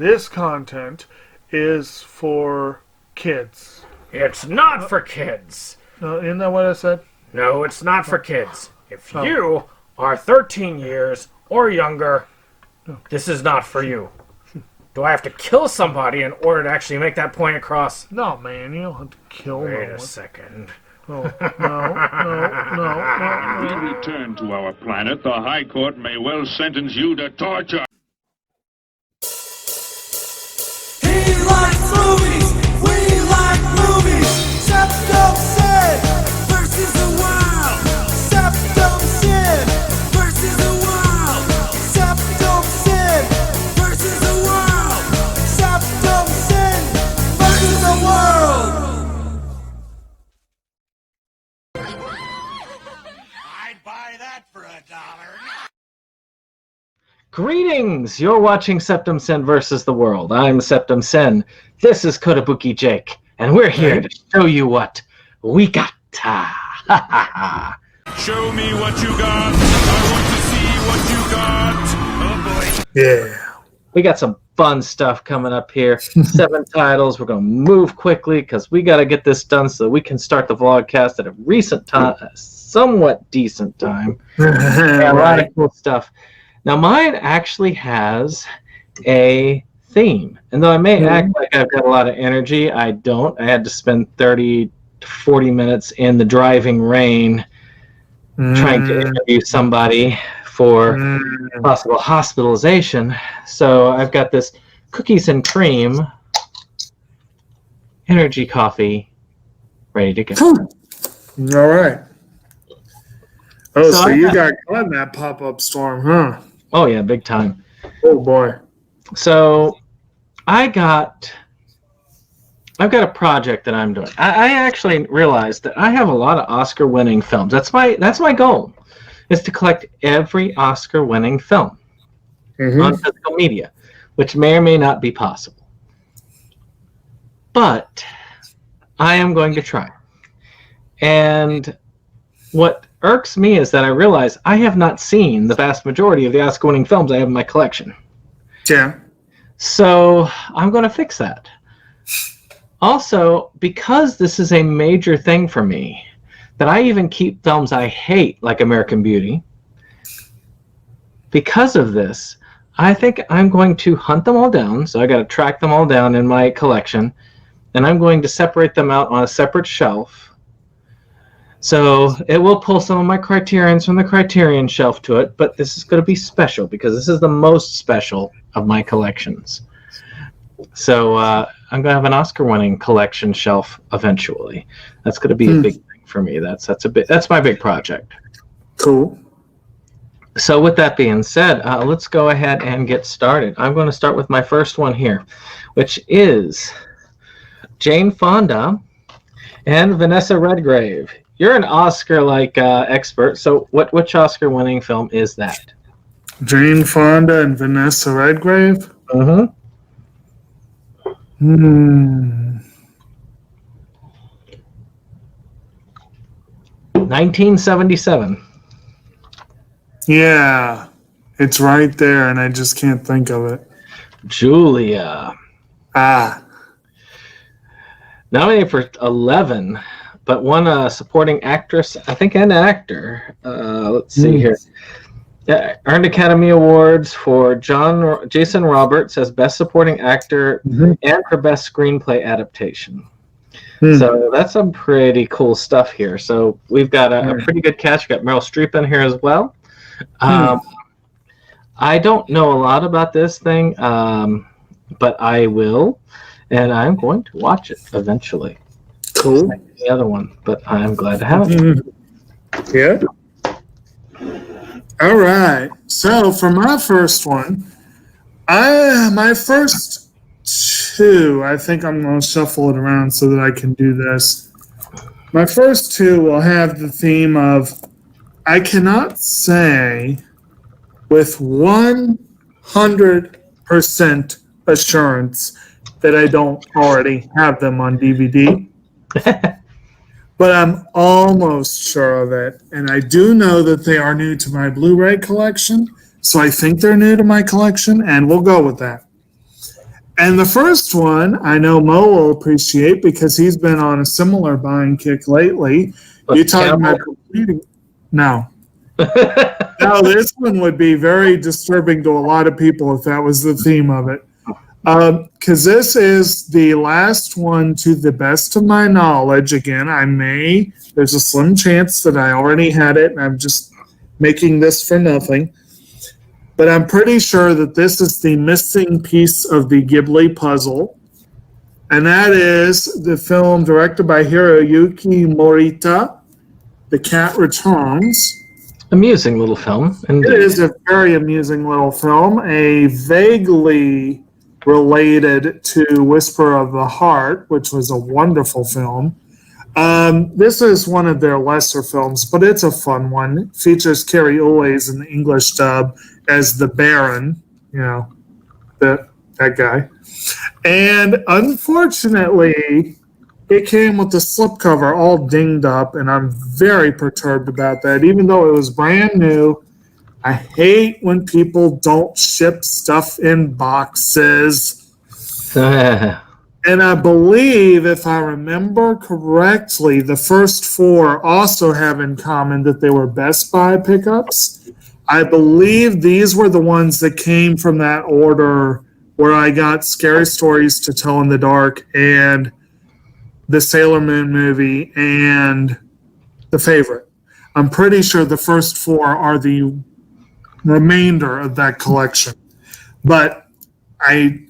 this content is for kids. It's not for kids. Isn't that what I said? No, it's not for kids. If you are 13 years or younger, this is not for you. Do I have to kill somebody in order to actually make that point across? No, man, you don't have to kill Wait no one. a second. Oh, no. When we return to our planet, the High Court may well sentence you to torture. He likes movies, we like movies. SeptumSin versus the world. SeptumSin versus the world. SeptumSin versus the world. SeptumSin versus the world. I'd buy that for $1. Greetings! You're watching SeptumSin versus the world. I'm SeptumSin. This is Kotobuki Jake, and we're here to show you what we got. Show me what you got. I want to see what you got. Oh boy. Yeah. We got some fun stuff coming up here. 7 titles. We're going to move quickly because we got to get this done so we can start the vlogcast at a recent time, somewhat decent time. Yeah, a lot of cool stuff. Now, mine actually has a theme. And though I may act like I've got a lot of energy, I don't. I had to spend 30 to 40 minutes in the driving rain trying to interview somebody for possible hospitalization. So I've got this cookies and cream energy coffee ready to go. All right. Oh, so you I got caught in that pop-up storm, huh? Oh, yeah, big time. Oh, boy. So I've got a project that I'm doing. I actually realized that I have a lot of Oscar-winning films. That's my goal, is to collect every Oscar-winning film on physical media, which may or may not be possible. But I am going to try. And what irks me is that I realize I have not seen the vast majority of the Oscar-winning films I have in my collection. Yeah. So I'm going to fix that. Also, because this is a major thing for me, that I even keep films I hate, like American Beauty, because of this, I think I'm going to hunt them all down. So I got to track them all down in my collection, and I'm going to separate them out on a separate shelf. So it will pull some of my Criterions from the Criterion shelf to it, but this is going to be special because this is the most special of my collections. So I'm going to have an Oscar-winning collection shelf eventually. That's going to be a big thing for me. That's my big project. Cool. So with that being said, let's go ahead and get started. I'm going to start with my first one here, which is Jane Fonda and Vanessa Redgrave. You're an Oscar-like expert, so which Oscar-winning film is that? Jane Fonda and Vanessa Redgrave? 1977. Yeah. It's right there, and I just can't think of it. Julia. Nominated for 11, but won a supporting actress, I think, and actor. Let's see here. Yeah, earned Academy Awards for Jason Roberts as Best Supporting Actor and for Best Screenplay Adaptation. So that's some pretty cool stuff here. So we've got a pretty good catch. We've got Meryl Streep in here as well. I don't know a lot about this thing, but I will, and I'm going to watch it eventually. Cool. Like the other one, but I'm glad to have it. Yeah. All right. So for my first one, my first two, I think I'm going to shuffle it around so that I can do this. My first two will have the theme of I cannot say with 100% assurance that I don't already have them on DVD. But I'm almost sure of it. And I do know that they are new to my Blu-ray collection. So I think they're new to my collection, and we'll go with that. And the first one I know Mo will appreciate because he's been on a similar buying kick lately. You talking about completing? No. No, this one would be very disturbing to a lot of people if that was the theme of it. Because this is the last one, to the best of my knowledge. Again, there's a slim chance that I already had it, and I'm just making this for nothing. But I'm pretty sure that this is the missing piece of the Ghibli puzzle. And that is the film directed by Hiroyuki Morita, The Cat Returns. Amusing little film. Indeed. It is a very amusing little film, a vaguely related to Whisper of the Heart, which was a wonderful film. This is one of their lesser films, but it's a fun one. It features Carrie Ulvaeus in the English dub as the Baron, that guy. And unfortunately, it came with the slipcover all dinged up, and I'm very perturbed about that. Even though it was brand new, I hate when people don't ship stuff in boxes. And I believe, if I remember correctly, the first four also have in common that they were Best Buy pickups. I believe these were the ones that came from that order where I got Scary Stories to Tell in the Dark and the Sailor Moon movie and The Favorite. I'm pretty sure the first four are the remainder of that collection. But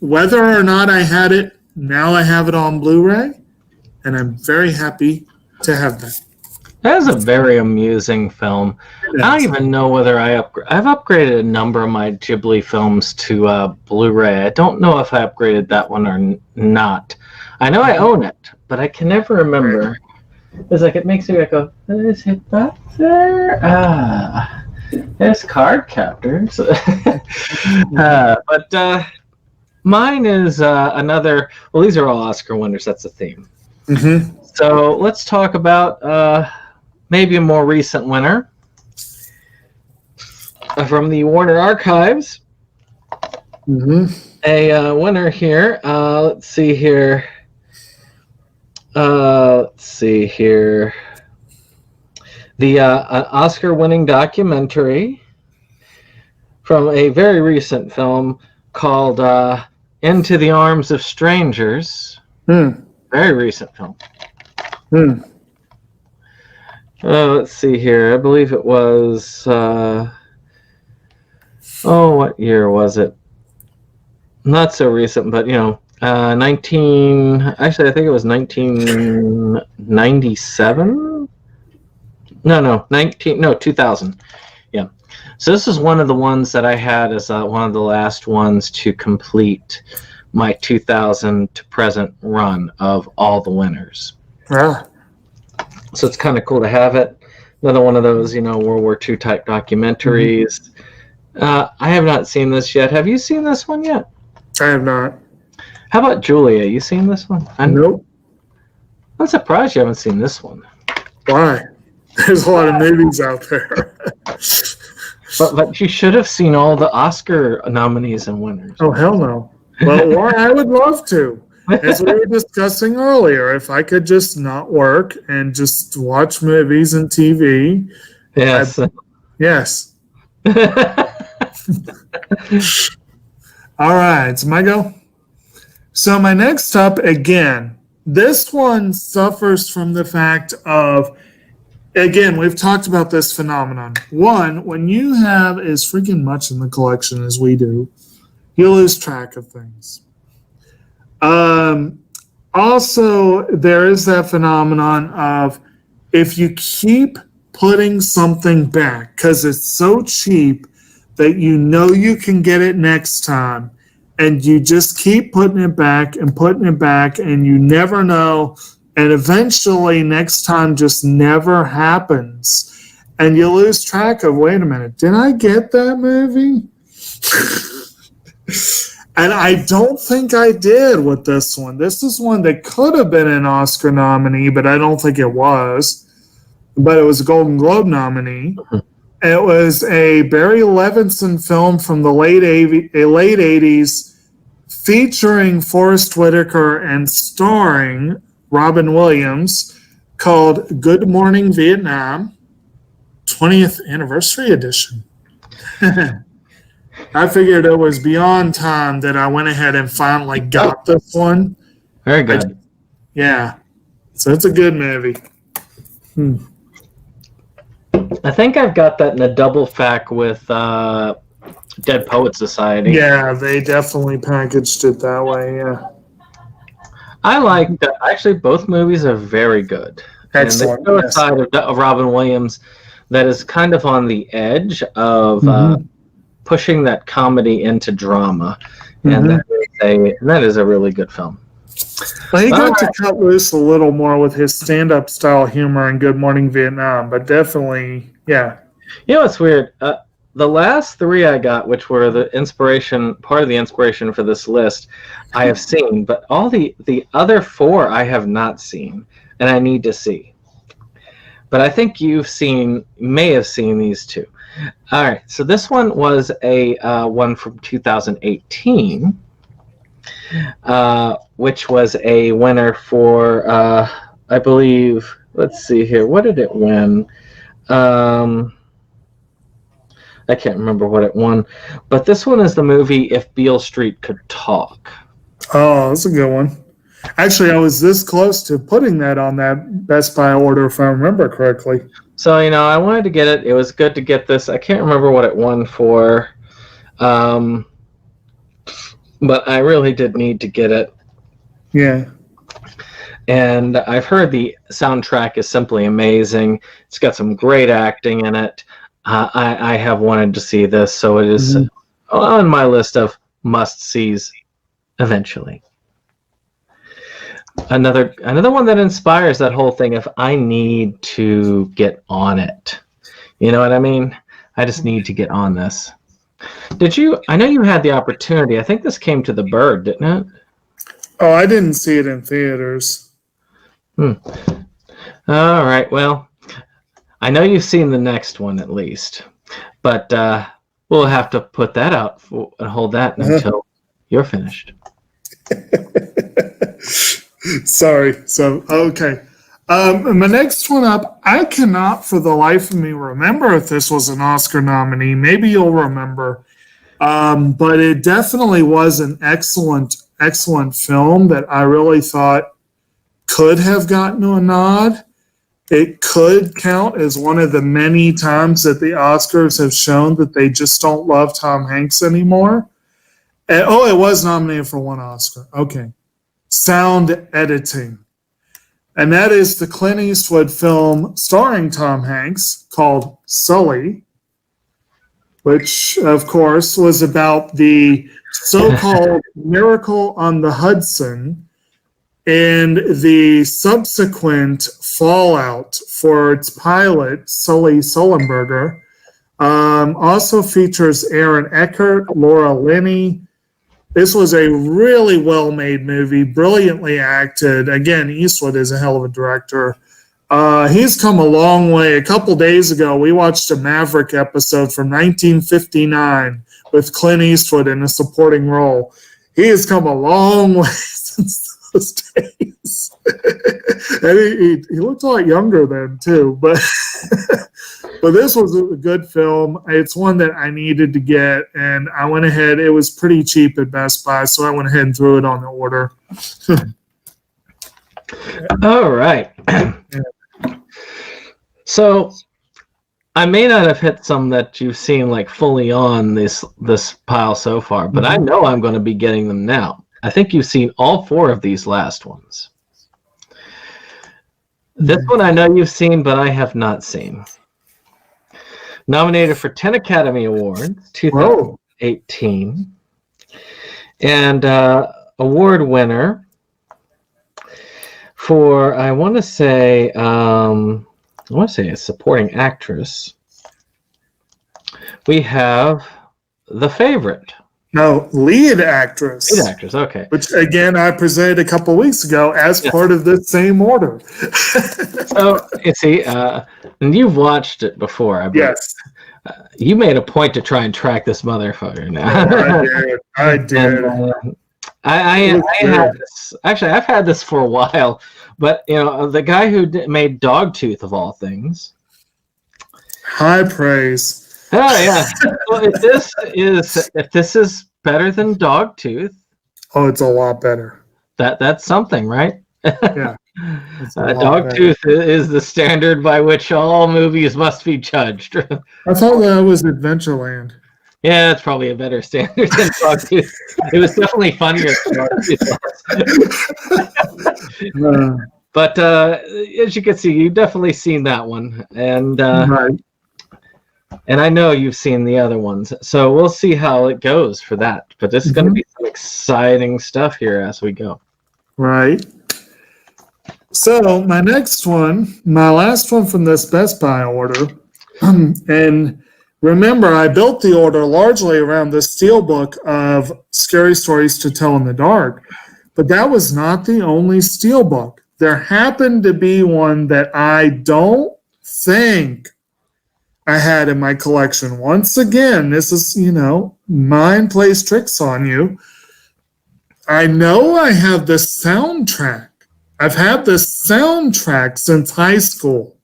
whether or not I had it, now I have it on Blu-ray, and I'm very happy to have that. That is a very amusing film. I don't even know whether I've upgraded a number of my Ghibli films to Blu-ray. I don't know if I upgraded that one or not. I know I own it, but I can never remember. It's like it makes me go, is it that there? There's card captors. But mine is another. Well, these are all Oscar winners. That's the theme. Mm-hmm. So let's talk about maybe a more recent winner from the Warner Archives. Mm-hmm. A winner here. Let's see here. The Oscar-winning documentary from a very recent film called Into the Arms of Strangers. Very recent film. Let's see here. I believe it was... what year was it? Not so recent, but, 19... Actually, I think it was 1997? No, 2000. Yeah. So this is one of the ones that I had as one of the last ones to complete my 2000 to present run of all the winners. Yeah. So it's kind of cool to have it. Another one of those, World War II type documentaries. I have not seen this yet. Have you seen this one yet? I have not. How about Julia? You seen this one? Nope. I'm surprised you haven't seen this one. Why? There's a lot of movies out there. But you should have seen all the Oscar nominees and winners. Oh, hell no. Well, I would love to. As we were discussing earlier, if I could just not work and just watch movies and TV. Yes. Yes. All right, it's my go. So my next up, again, this one suffers from the fact of, again, we've talked about this phenomenon. One, when you have as freaking much in the collection as we do, you lose track of things. Also, there is that phenomenon of if you keep putting something back because it's so cheap that you can get it next time, and you just keep putting it back, and you never know, and eventually next time just never happens, and you lose track of, wait a minute, did I get that movie? And I don't think I did with this one. This is one that could have been an Oscar nominee, but I don't think it was. But it was a Golden Globe nominee. It was a Barry Levinson film from the late 80s featuring Forrest Whitaker and starring Robin Williams, called Good Morning Vietnam, 20th Anniversary Edition. I figured it was beyond time that I went ahead and finally got this one. Very good. Yeah. So it's a good movie. I think I've got that in a double fac with Dead Poet Society. Yeah, they definitely packaged it that way, yeah. I like that. Actually, both movies are very good. Excellent. And they show a side of Robin Williams that is kind of on the edge of pushing that comedy into drama. And that is a really good film. Well, he got to cut loose a little more with his stand-up style humor in Good Morning Vietnam, but definitely, yeah. You know what's weird? The last three I got, which were the inspiration, part of the inspiration for this list, I have seen, but all the other four I have not seen, and I need to see. But I think may have seen these two. All right, so this one was a one from 2018. Which was a winner for, I believe, let's see here, what did it win? I can't remember what it won, but this one is the movie If Beale Street Could Talk. Oh, that's a good one. Actually, I was this close to putting that on that Best Buy order, if I remember correctly. So, I wanted to get it. It was good to get this. I can't remember what it won for. But I really did need to get it. Yeah. And I've heard the soundtrack is simply amazing. It's got some great acting in it. I have wanted to see this, so it is on my list of must-sees eventually. Another one that inspires that whole thing of I need to get on it. You know what I mean? I just need to get on this. I know you had the opportunity. I think this came to the Bird, didn't it? Oh, I didn't see it in theaters. All right. Well, I know you've seen the next one at least, but we'll have to put that out and hold that until you're finished. Sorry. So, okay. My next one up, I cannot for the life of me remember if this was an Oscar nominee. Maybe you'll remember. But it definitely was an excellent film that I really thought could have gotten a nod. It could count as one of the many times that the Oscars have shown that they just don't love Tom Hanks anymore. And, it was nominated for one Oscar. Okay. Sound editing. And that is the Clint Eastwood film starring Tom Hanks called Sully, which, of course, was about the so-called Miracle on the Hudson and the subsequent fallout for its pilot, Sully Sullenberger. Also features Aaron Eckhart, Laura Linney. This was a really well-made movie, brilliantly acted. Again, Eastwood is a hell of a director. He's come a long way. A couple days ago, we watched a Maverick episode from 1959 with Clint Eastwood in a supporting role. He has come a long way since those days. And he looked a lot younger then, too. But this was a good film. It's one that I needed to get, and I went ahead. It was pretty cheap at Best Buy, so I went ahead and threw it on the order. All right. So I may not have hit some that you've seen like fully on this pile so far, but I know I'm going to be getting them now. I think you've seen all four of these last ones. This one I know you've seen, but I have not seen. Nominated for 10 Academy Awards, 2018. And award winner for, I want to say a supporting actress. We have The Favorite. No, lead actress. Lead actress, okay. Which, again, I presented a couple weeks ago as part of the same order. So, you see, and you've watched it before, I believe. Yes. You made a point to try and track this motherfucker now. I did. I had this. Actually, I've had this for a while, but the guy who made Dogtooth of all things. High praise. Oh yeah. Well, if this is better than Dogtooth, Oh, it's a lot better. that's something, right? Yeah. Dogtooth is the standard by which all movies must be judged. I thought that was Adventureland. Yeah, it's probably a better standard than Dogtooth. It was definitely funnier than Dogtooth. But as you can see, you've definitely seen that one, and Right. and I know you've seen the other ones. So we'll see how it goes for that. But this is going to be some exciting stuff here as we go. Right. So my next one, my last one from this Best Buy order, and remember, I built the order largely around the steelbook of Scary Stories to Tell in the Dark, but that was not the only steelbook. There happened to be one that I don't think I had in my collection. Once again, this is, mind plays tricks on you. I know I have the soundtrack. I've had the soundtrack since high school,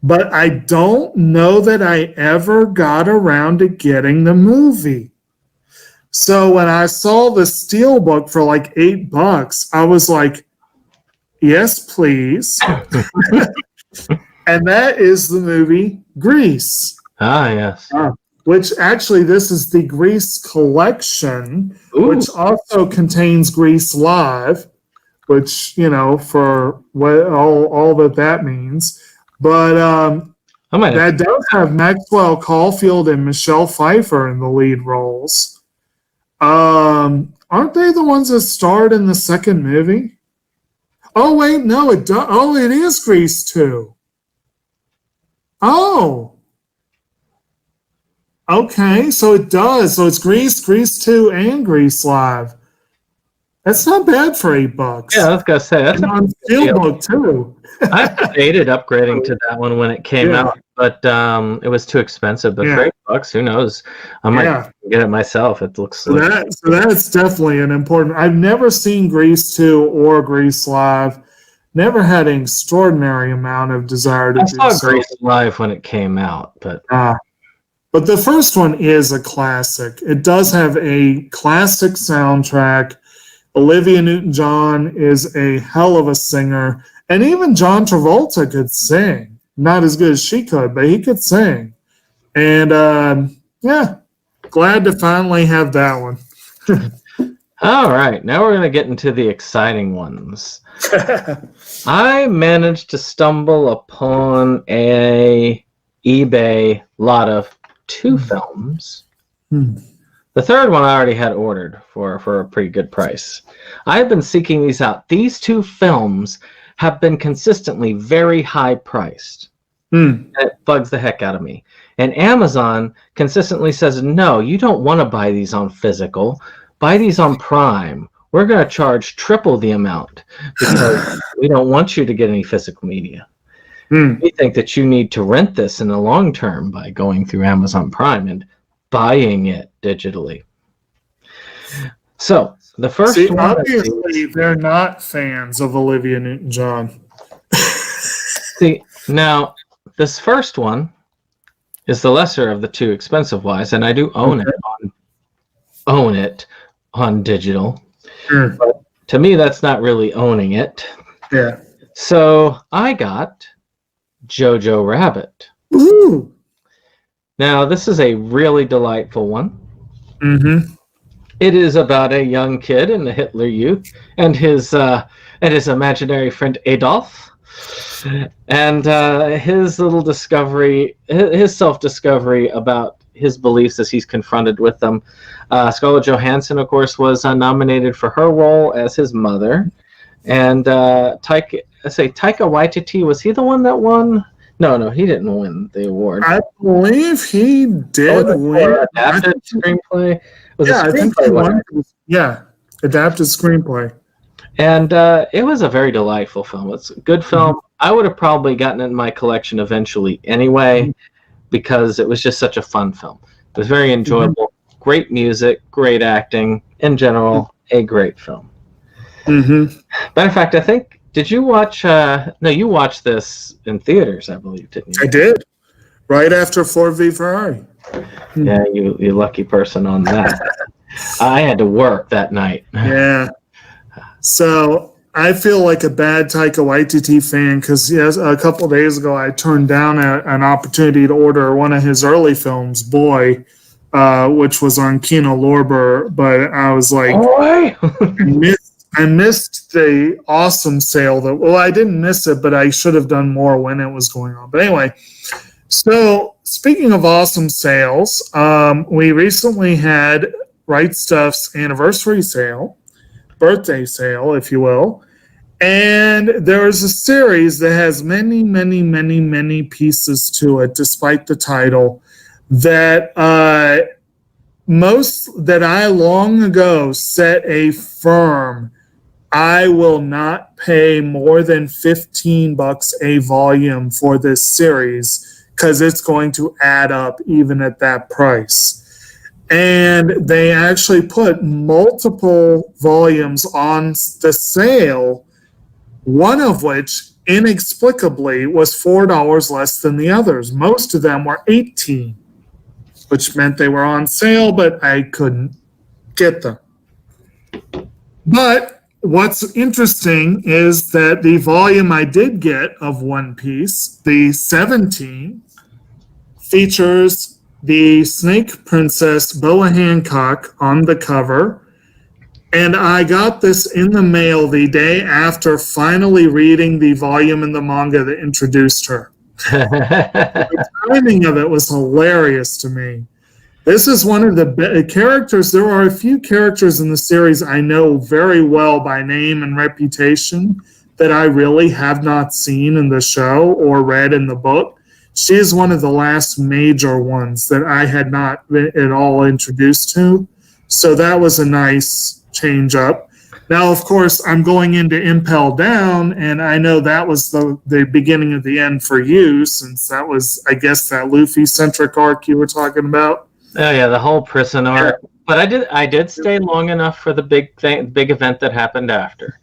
but I don't know that I ever got around to getting the movie. So when I saw the steelbook for like $8, I was like, yes, please. And that is the movie Grease. Ah, yes. Which actually, this is the Grease collection, which also contains Grease Live, which, for what all that means. But that does have Maxwell Caulfield and Michelle Pfeiffer in the lead roles. Aren't they the ones that starred in the second movie? Oh, wait, no, it does. Oh, it is Grease 2. Oh. Okay, so it does. So it's Grease 2, and Grease Live. That's not bad for $8. Yeah, I was gonna say that's on steelbook too. I debated upgrading to that one when it came out, but it was too expensive. But for $8, who knows? I might get it myself. It looks so that's definitely an important. I've never seen Grease 2 or Grease Live. Never had an extraordinary amount of desire to do I saw Grease Live when it came out, but the first one is a classic. It does have a classic soundtrack. Olivia Newton-John is a hell of a singer, and even John Travolta could sing. Not as good as she could, but he could sing. And glad to finally have that one. All right, now we're going to get into the exciting ones. I managed to stumble upon a eBay lot of 2 films. The third one I already had ordered for a pretty good price. I've been seeking these out. These 2 films have been consistently very high priced. It bugs the heck out of me. And Amazon consistently says, no, you don't want to buy these on physical. Buy these on Prime. We're going to charge triple the amount because we don't want you to get any physical media. We think that you need to rent this in the long term by going through Amazon Prime and buying it digitally. So the first one, obviously they're not fans of Olivia Newton-John. See, now this first one is the lesser of the 2 expensive wise, and I do own it on digital. But to me, that's not really owning it. Yeah. So I got Jojo Rabbit. Ooh. Now, this is a really delightful one. It is about a young kid in the Hitler Youth and his imaginary friend Adolf, and his little discovery, his self-discovery about his beliefs as he's confronted with them. Scarlett Johansson, of course, was nominated for her role as his mother, and Taika Waititi, was he the one that won? No, he didn't win the award. I believe he did win. Adapted screenplay? I think he won. Yeah, adapted screenplay. And it was a very delightful film. It's a good film. I would have probably gotten it in my collection eventually anyway, because it was just such a fun film. It was very enjoyable. Great music, great acting. In general, a great film. Mm-hmm. Matter of fact, I think, did you watch, no, you watched this in theaters, I believe, didn't you? I did. Right after Ford v Ferrari. Yeah, you lucky person on that. I had to work that night. Yeah. So I feel like a bad Taika Waititi fan because yes, a couple of days ago I turned down an opportunity to order one of his early films, Boy, which was on Kino Lorber, but I was like, Boy! I missed the awesome sale. I didn't miss it, but I should have done more when it was going on. But anyway, so speaking of awesome sales, we recently had Wright Stuff's anniversary sale, birthday sale, if you will. And there's a series that has many, many, many, many pieces to it, despite the title, that that I long ago set a firm, I will not pay more than $15 a volume for this series because it's going to add up even at that price. And they actually put multiple volumes on the sale, one of which inexplicably was $4 less than the others. Most of them were $18, which meant they were on sale, but I couldn't get them. But what's interesting is that the volume I did get of One Piece, the 17, features the Snake Princess Boa Hancock on the cover. And I got this in the mail the day after finally reading the volume in the manga that introduced her. The timing of it was hilarious to me. This is one of the characters. There are a few characters in the series I know very well by name and reputation that I really have not seen in the show or read in the book. She is one of the last major ones that I had not been at all introduced to. So that was a nice change up. Now, of course, I'm going into Impel Down, and I know that was the beginning of the end for you, since that was, I guess, that Luffy-centric arc you were talking about. Oh yeah, the whole prison arc. But I did stay long enough for the big event that happened after.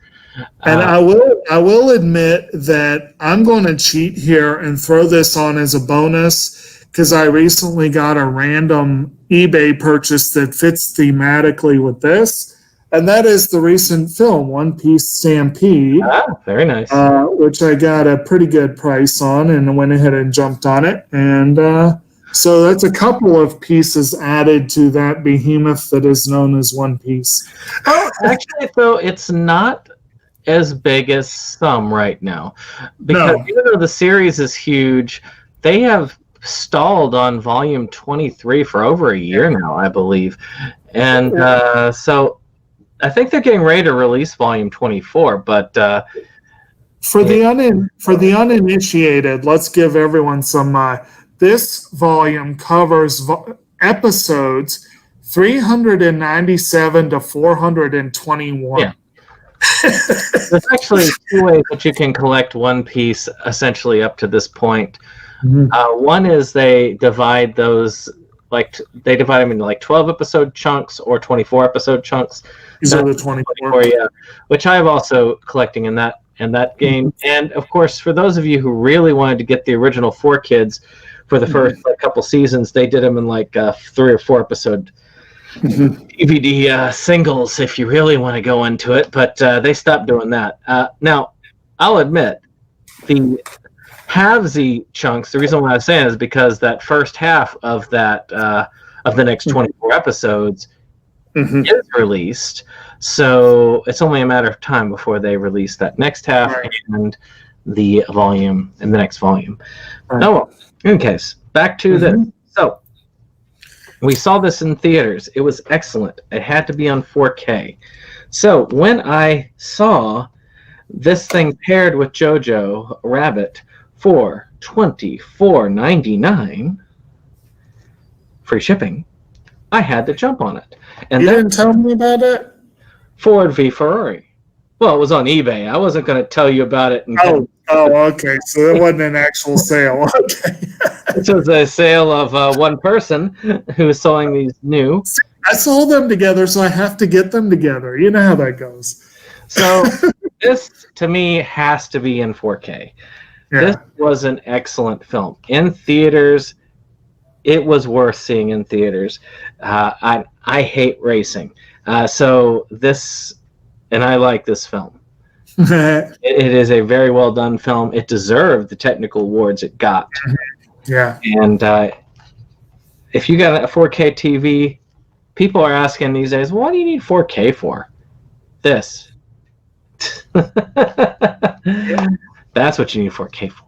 And I will admit that I'm going to cheat here and throw this on as a bonus because I recently got a random eBay purchase that fits thematically with this, and that is the recent film One Piece Stampede. Ah, very nice. Which I got a pretty good price on and went ahead and jumped on it. And so that's a couple of pieces added to that behemoth that is known as One Piece. Oh, actually, though, it's not as big as some right now. Because even though the series is huge, they have stalled on volume 23 for over a year now, I believe. And so I think they're getting ready to release volume 24, but for the uninitiated, let's give everyone some this volume covers episodes 397 to 421. Yeah. There's actually two ways that you can collect One Piece essentially up to this point. Mm-hmm. One is they divide those, they divide them into 12 episode chunks or 24 episode chunks. These are the 24. Yeah, which I've also collecting in that game. Mm-hmm. And of course, for those of you who really wanted to get the original 4 Kids for the first couple seasons, they did them in 3 or 4 episode DVD singles if you really want to go into it, but they stopped doing that. Now, I'll admit, the halvesy chunks, the reason why I was saying is because that first half of that of the next 24 episodes is released, so it's only a matter of time before they release that next half and the volume and the next volume. No, in case, back to this. So we saw this in theaters. It was excellent. It had to be on 4K. So when I saw this thing paired with Jojo Rabbit for $24.99, free shipping, I had to jump on it. And you didn't tell me about it? Ford v Ferrari. Well, it was on eBay. I wasn't going to tell you about it. Okay. So it wasn't an actual sale. Okay. This was a sale of one person who was selling these new. I saw them together, so I have to get them together. You know how that goes. So this, to me, has to be in 4K. This was an excellent film. In theaters, it was worth seeing in theaters. I hate racing. So this, and I like this film. It is a very well done film. It deserved the technical awards it got. Yeah. And if you got a 4K TV, people are asking these days, well, what do you need 4K for? This. That's what you need 4K for.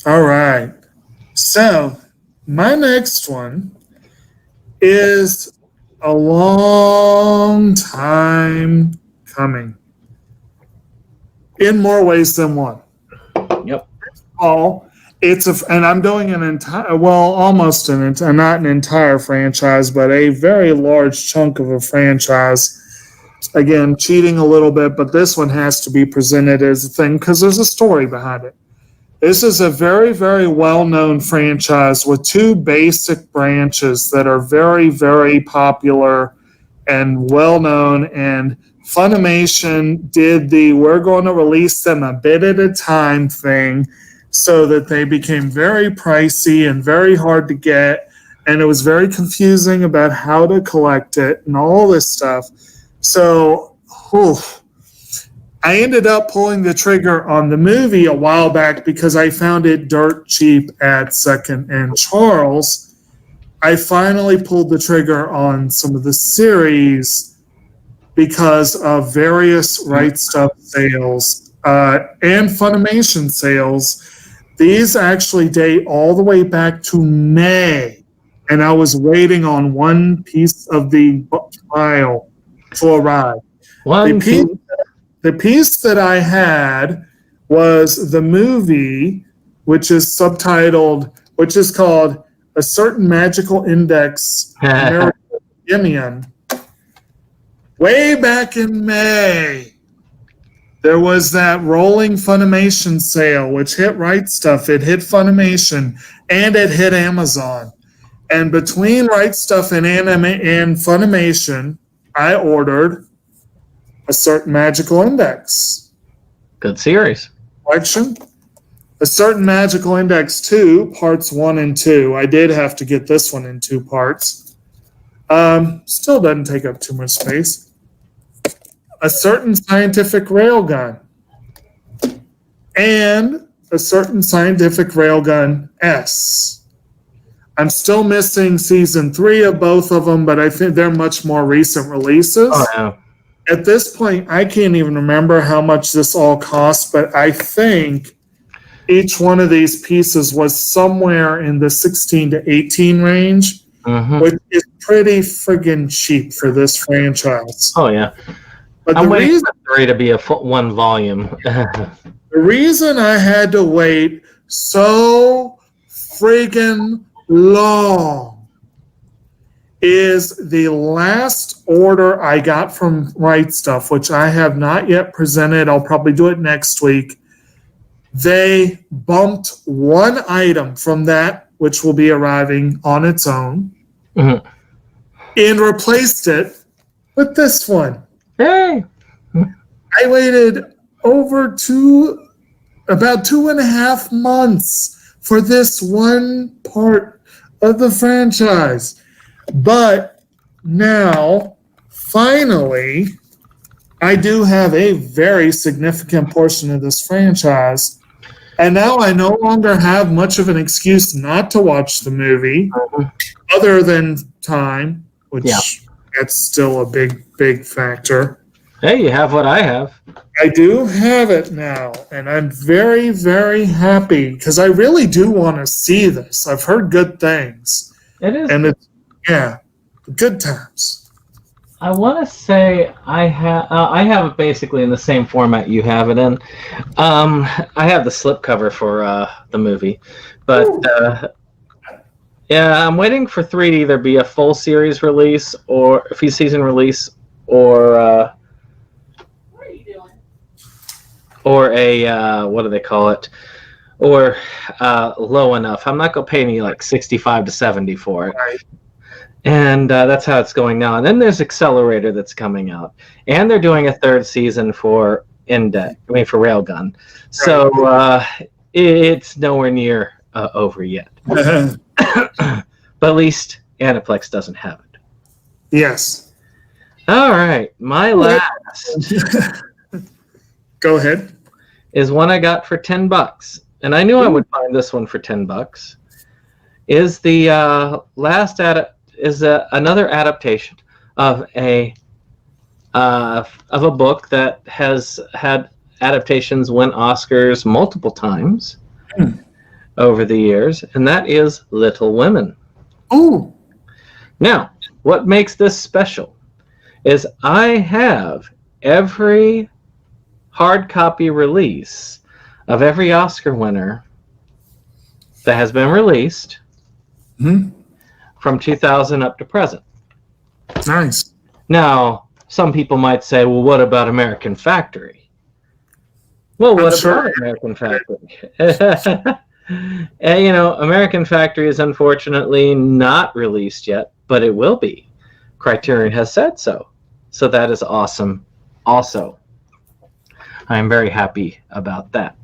All right. So, my next one is a long time coming. In more ways than one. Yep. And I'm doing an entire, well, almost not an entire franchise, but a very large chunk of a franchise. Again, cheating a little bit, but this one has to be presented as a thing because there's a story behind it. This is a very, very well-known franchise with two basic branches that are very, very popular and well-known, and Funimation did we're going to release them a bit at a time thing so that they became very pricey and very hard to get, and it was very confusing about how to collect it and all this stuff. So, I ended up pulling the trigger on the movie a while back because I found it dirt cheap at Second and Charles. I finally pulled the trigger on some of the series because of various Wright Stuff sales and Funimation sales. These actually date all the way back to May, and I was waiting on one piece of the file to arrive. The piece that I had was the movie, which is called A Certain Magical Index American. Way back in May, there was that rolling Funimation sale, which hit Wright Stuff. It hit Funimation, and it hit Amazon. And between Wright Stuff and Funimation, I ordered A Certain Magical Index. Good series. Collection. A Certain Magical Index 2, parts 1 and 2. I did have to get this one in 2 parts. Still doesn't take up too much space. A Certain Scientific Railgun. And A Certain Scientific Railgun S. I'm still missing season 3 of both of them, but I think they're much more recent releases. Oh, yeah. At this point, I can't even remember how much this all cost, but I think each one of these pieces was somewhere in the 16 to 18 range, which is pretty friggin' cheap for this franchise. Oh, yeah. But I'm waiting for 3 to be a one volume. The reason I had to wait so friggin' long is the last order I got from Wright Stuff, which I have not yet presented. I'll probably do it next week. They bumped one item from that, which will be arriving on its own, and replaced it with this one. Hey! I waited about 2.5 months for this one part of the franchise. But now, finally, I do have a very significant portion of this franchise. And now I no longer have much of an excuse not to watch the movie, other than time, which that's still a big, big factor. Hey, you have what I have. I do have it now, and I'm very, very happy because I really do want to see this. I've heard good things. It is. And it's, good times. I want to say I have it basically in the same format you have it in. I have the slipcover for the movie, but I'm waiting for 3 to either be a full series release or a few season release, or a what do they call it? Or low enough. I'm not gonna pay me like $65 to $70 for it. Right. And that's how it's going now. And then there's Accelerator that's coming out. And they're doing a third season for for Railgun. So it's nowhere near over yet. But at least Aniplex doesn't have it. Yes. All right. My last Go ahead. is one I got for $10. And I knew I would find this one for $10. Is the another adaptation of a book that has had adaptations win Oscars multiple times over the years, and that is Little Women. Oh. Now, what makes this special is I have every hard copy release of every Oscar winner that has been released from 2000 up to present. Nice. Now, some people might say, well, what about American Factory? Well, what about American Factory? And, American Factory is unfortunately not released yet, but it will be. Criterion has said so. So that is awesome. Also, I am very happy about that.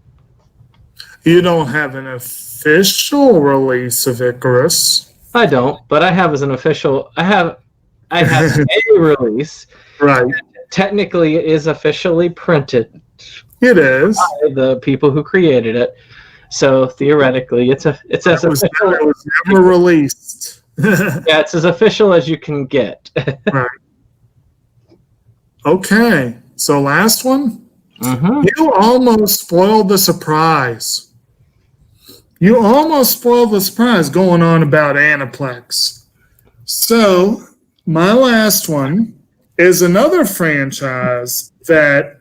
You don't have an official release of Icarus. I don't, but I have I have a release. Right. Technically, it is officially printed. It is. By the people who created it. So theoretically, it was never released. Yeah, it's as official as you can get. Right. Okay. So last one. You almost spoiled the surprise. You almost spoiled the surprise going on about Aniplex. So my last one is another franchise that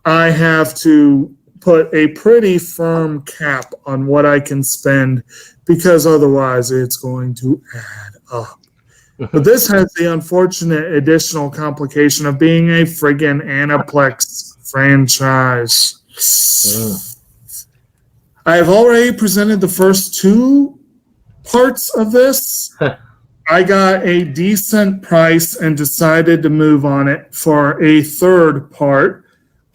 I have to put a pretty firm cap on what I can spend because otherwise it's going to add up. But this has the unfortunate additional complication of being a friggin' Aniplex franchise. I have already presented the first two parts of this. I got a decent price and decided to move on it for a third part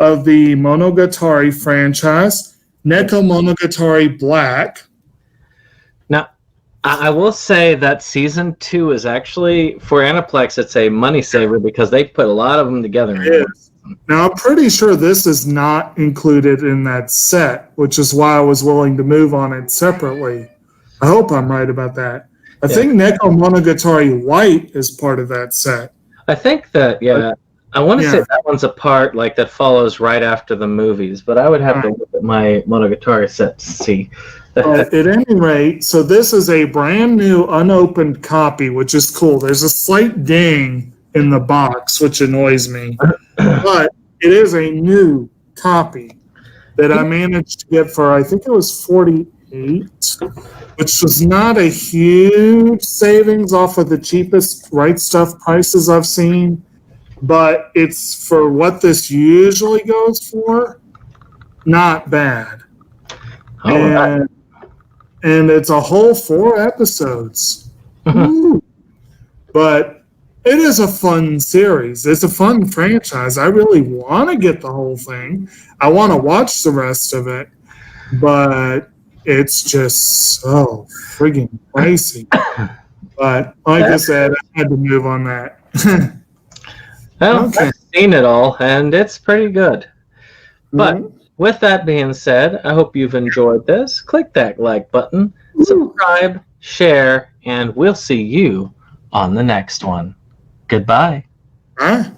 of the Monogatari franchise, Neko Monogatari Black. Now, I will say that season 2 is actually, for Aniplex, it's a money saver because they put a lot of them together. Now, I'm pretty sure this is not included in that set, which is why I was willing to move on it separately. I hope I'm right about that. I think Neko Monogatari White is part of that set. I think that, I want to say that one's a part that follows right after the movies, but I would have to look at my Monogatari set to see. At any rate, so this is a brand new unopened copy, which is cool. There's a slight ding in the box, which annoys me, but it is a new copy that I managed to get for, I think it was 48, which was not a huge savings off of the cheapest Right Stuff prices I've seen. But it's for what this usually goes for, not bad. And it's a whole 4 episodes. But it is a fun series. It's a fun franchise. I really want to get the whole thing. I want to watch the rest of it. But it's just so friggin' pricey. But like I said, I had to move on that. Well, I've seen it all, and it's pretty good. But with that being said, I hope you've enjoyed this. Click that like button, subscribe, share, and we'll see you on the next one. Goodbye. Huh?